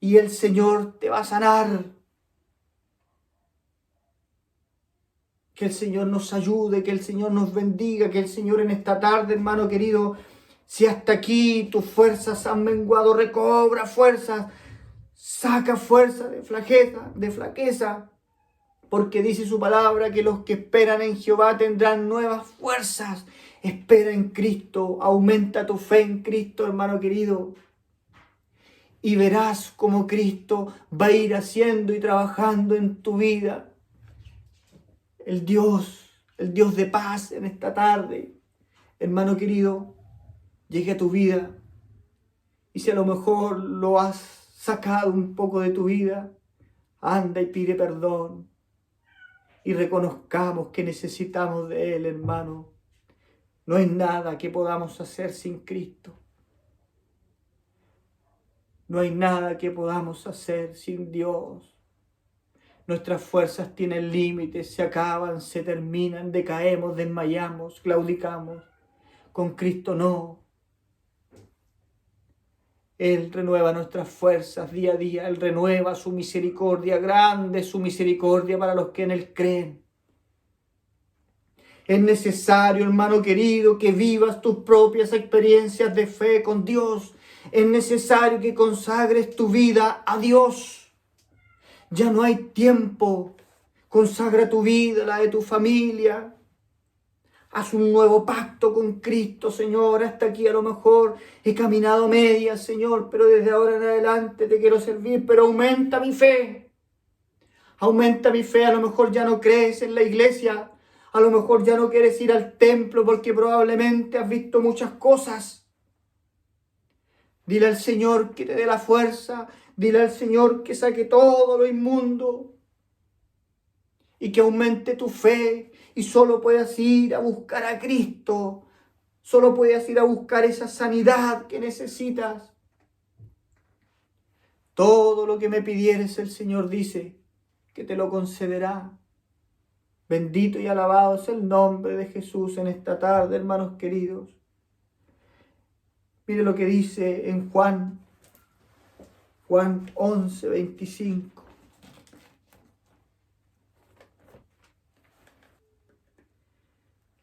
y el Señor te va a sanar. Que el Señor nos ayude, que el Señor nos bendiga, que el Señor en esta tarde, hermano querido, si hasta aquí tus fuerzas han menguado, recobra fuerzas, saca fuerza de flaqueza, porque dice su palabra que los que esperan en Jehová tendrán nuevas fuerzas. Espera en Cristo, aumenta tu fe en Cristo, hermano querido, y verás cómo Cristo va a ir haciendo y trabajando en tu vida. El Dios de paz en esta tarde, hermano querido, llegue a tu vida. Y si a lo mejor lo has sacado un poco de tu vida, anda y pide perdón. Y reconozcamos que necesitamos de Él, hermano. No hay nada que podamos hacer sin Cristo. No hay nada que podamos hacer sin Dios. Nuestras fuerzas tienen límites, se acaban, se terminan, decaemos, desmayamos, claudicamos. Con Cristo no. Él renueva nuestras fuerzas día a día. Él renueva su misericordia. Grande su misericordia para los que en Él creen. Es necesario, hermano querido, que vivas tus propias experiencias de fe con Dios. Es necesario que consagres tu vida a Dios. Ya no hay tiempo. Consagra tu vida, la de tu familia. Haz un nuevo pacto con Cristo, Señor. Hasta aquí a lo mejor he caminado medias, Señor, pero desde ahora en adelante te quiero servir. Pero aumenta mi fe. Aumenta mi fe. A lo mejor ya no crees en la iglesia. A lo mejor ya no quieres ir al templo porque probablemente has visto muchas cosas. Dile al Señor que te dé la fuerza. Dile al Señor que saque todo lo inmundo. Y que aumente tu fe. Y solo puedas ir a buscar a Cristo. Solo puedas ir a buscar esa sanidad que necesitas. Todo lo que me pidieres, el Señor dice que te lo concederá. Bendito y alabado es el nombre de Jesús en esta tarde, hermanos queridos. Mire lo que dice en Juan 11, 25.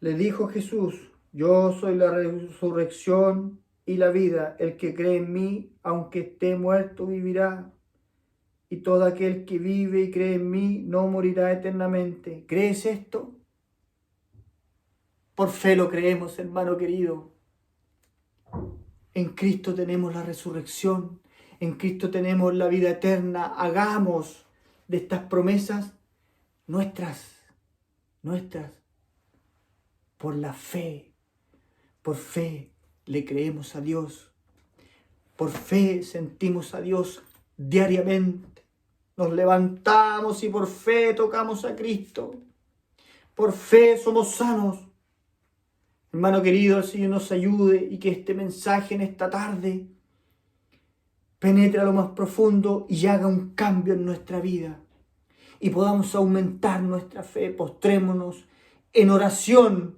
Le dijo Jesús: yo soy la resurrección y la vida. El que cree en mí, aunque esté muerto, vivirá. Y todo aquel que vive y cree en mí no morirá eternamente. ¿Crees esto? Por fe lo creemos, hermano querido. En Cristo tenemos la resurrección. En Cristo tenemos la vida eterna. Hagamos de estas promesas nuestras. Por la fe. Por fe le creemos a Dios. Por fe sentimos a Dios diariamente. Nos levantamos y por fe tocamos a Cristo. Por fe somos sanos. Hermano querido, el Señor nos ayude y que este mensaje en esta tarde penetre a lo más profundo y haga un cambio en nuestra vida. y podamos aumentar nuestra fe. Postrémonos en oración,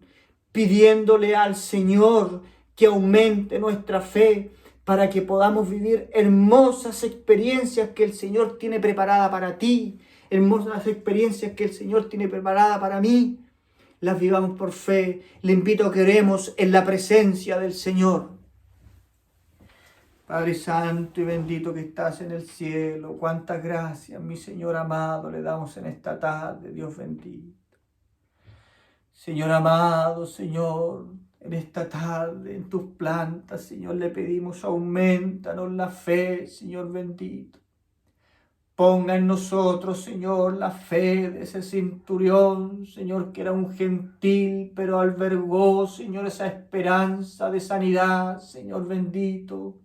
pidiéndole al Señor que aumente nuestra fe para que podamos vivir hermosas experiencias que el Señor tiene preparada para ti, hermosas experiencias que el Señor tiene preparada para mí. Las vivamos por fe. Le invito a que oremos en la presencia del Señor. Padre santo y bendito que estás en el cielo, cuántas gracias, mi Señor amado, le damos en esta tarde, Dios bendito. Señor amado, Señor, en esta tarde, en tus plantas, Señor, le pedimos, aumentanos la fe, Señor bendito. Ponga en nosotros, Señor, la fe de ese centurión, Señor, que era un gentil, pero albergó, Señor, esa esperanza de sanidad, Señor bendito.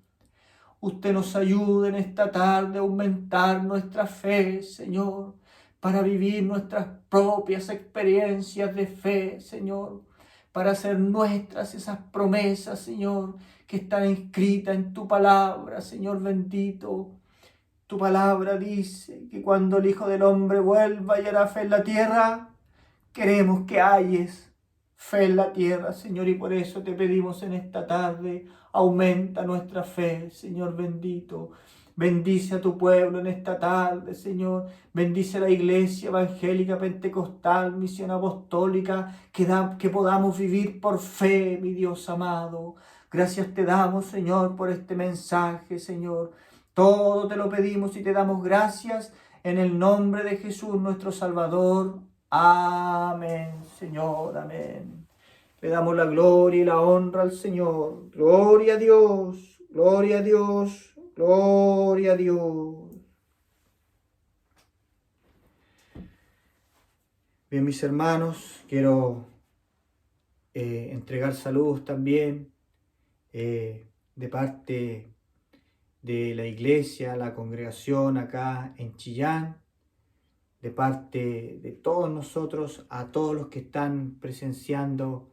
Usted nos ayude en esta tarde a aumentar nuestra fe, Señor, para vivir nuestras propias experiencias de fe, Señor, para hacer nuestras esas promesas, Señor, que están escritas en tu palabra, Señor bendito. Tu palabra dice que cuando el Hijo del Hombre vuelva y hará fe en la tierra, queremos que hayes fe en la tierra, Señor, y por eso te pedimos en esta tarde, aumenta nuestra fe, Señor bendito. Bendice a tu pueblo en esta tarde, Señor. Bendice a la Iglesia Evangélica Pentecostal, Misión Apostólica, que podamos vivir por fe, mi Dios amado. Gracias te damos, Señor, por este mensaje, Señor. Todo te lo pedimos y te damos gracias en el nombre de Jesús, nuestro Salvador. Amén, Señor, amén. Le damos la gloria y la honra al Señor. Gloria a Dios, gloria a Dios, gloria a Dios. Bien, mis hermanos, quiero entregar saludos también de parte de la iglesia, la congregación acá en Chillán, de parte de todos nosotros, a todos los que están presenciando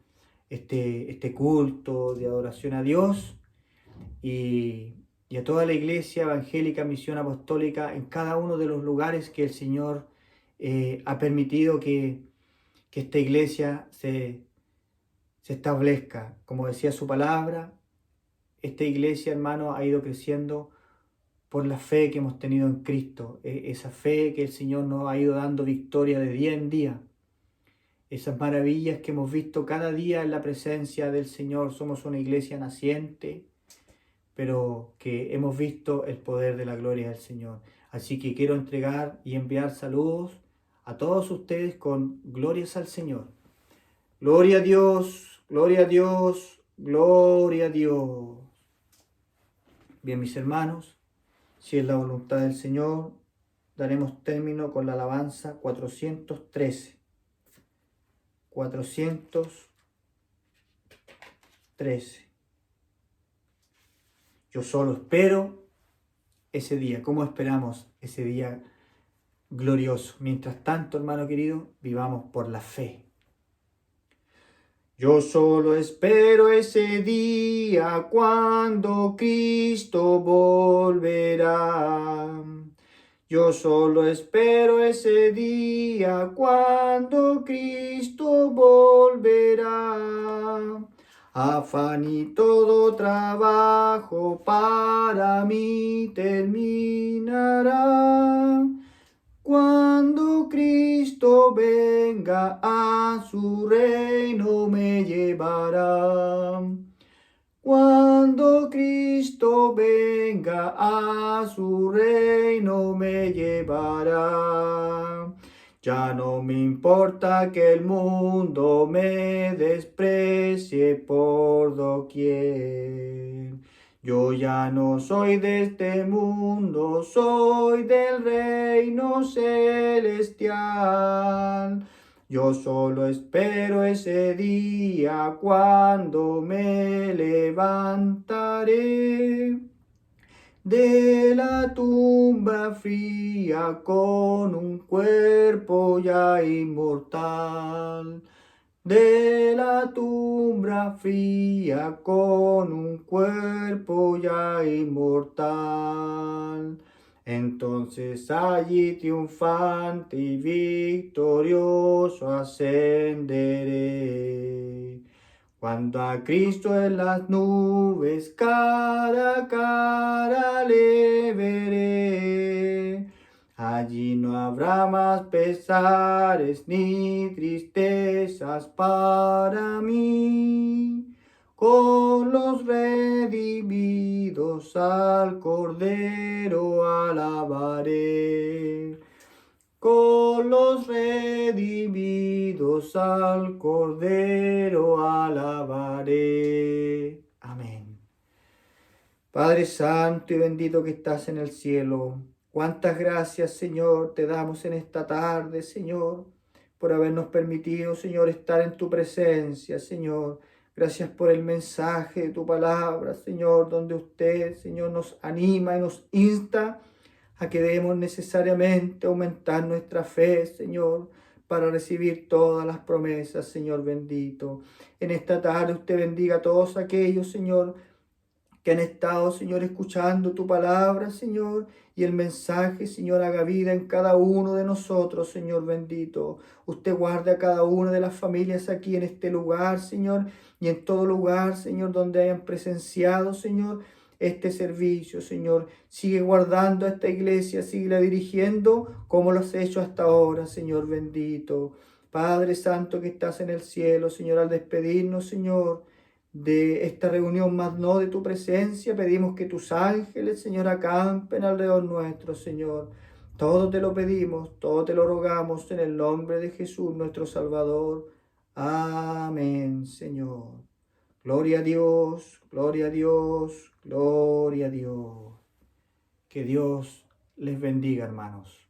este culto de adoración a Dios y a toda la Iglesia Evangélica Misión Apostólica en cada uno de los lugares que el Señor ha permitido que esta iglesia se establezca. Como decía su palabra, esta iglesia, hermano, ha ido creciendo por la fe que hemos tenido en Cristo, esa fe que el Señor nos ha ido dando victoria de día en día, esas maravillas que hemos visto cada día en la presencia del Señor. Somos una iglesia naciente, pero que hemos visto el poder de la gloria del Señor. Así que quiero entregar y enviar saludos a todos ustedes con glorias al Señor. Gloria a Dios, gloria a Dios, gloria a Dios. Bien, mis hermanos, si es la voluntad del Señor, daremos término con la alabanza 413. 413. Yo solo espero ese día. ¿Cómo esperamos ese día glorioso? Mientras tanto, hermano querido, vivamos por la fe. Yo solo espero ese día cuando Cristo volverá. Yo solo espero ese día cuando Cristo volverá. Afán y todo trabajo para mí terminará. Cuando Cristo venga a su reino me llevará. Cuando Cristo venga a su reino me llevará. Ya no me importa que el mundo me desprecie por doquier. Yo ya no soy de este mundo, soy del reino celestial. Yo solo espero ese día cuando me levantaré de la tumba fría con un cuerpo ya inmortal. De la tumba fría con un cuerpo ya inmortal. Entonces allí triunfante y victorioso ascenderé. Cuando a Cristo en las nubes cara a cara le veré, allí no habrá más pesares ni tristezas para mí. Con los redimidos al Cordero alabaré. Con los redimidos al Cordero alabaré. Amén. Padre Santo y bendito que estás en el cielo, cuántas gracias, Señor, te damos en esta tarde, Señor, por habernos permitido, Señor, estar en tu presencia, Señor. Gracias por el mensaje de tu palabra, Señor, donde usted, Señor, nos anima y nos insta a que debemos necesariamente aumentar nuestra fe, Señor, para recibir todas las promesas, Señor bendito. En esta tarde usted bendiga a todos aquellos, Señor, que han estado, Señor, escuchando tu palabra, Señor, y el mensaje, Señor, haga vida en cada uno de nosotros, Señor bendito. Usted guarde a cada una de las familias aquí en este lugar, Señor, y en todo lugar, Señor, donde hayan presenciado, Señor, este servicio, Señor. Sigue guardando a esta iglesia, sigue dirigiendo como lo has hecho hasta ahora, Señor bendito. Padre Santo que estás en el cielo, Señor, al despedirnos, Señor, de esta reunión, más no de tu presencia, pedimos que tus ángeles, Señor, acampen alrededor nuestro, Señor. Todo te lo pedimos, todo te lo rogamos en el nombre de Jesús, nuestro Salvador. Amén, Señor. Gloria a Dios, gloria a Dios, gloria a Dios. Que Dios les bendiga, hermanos.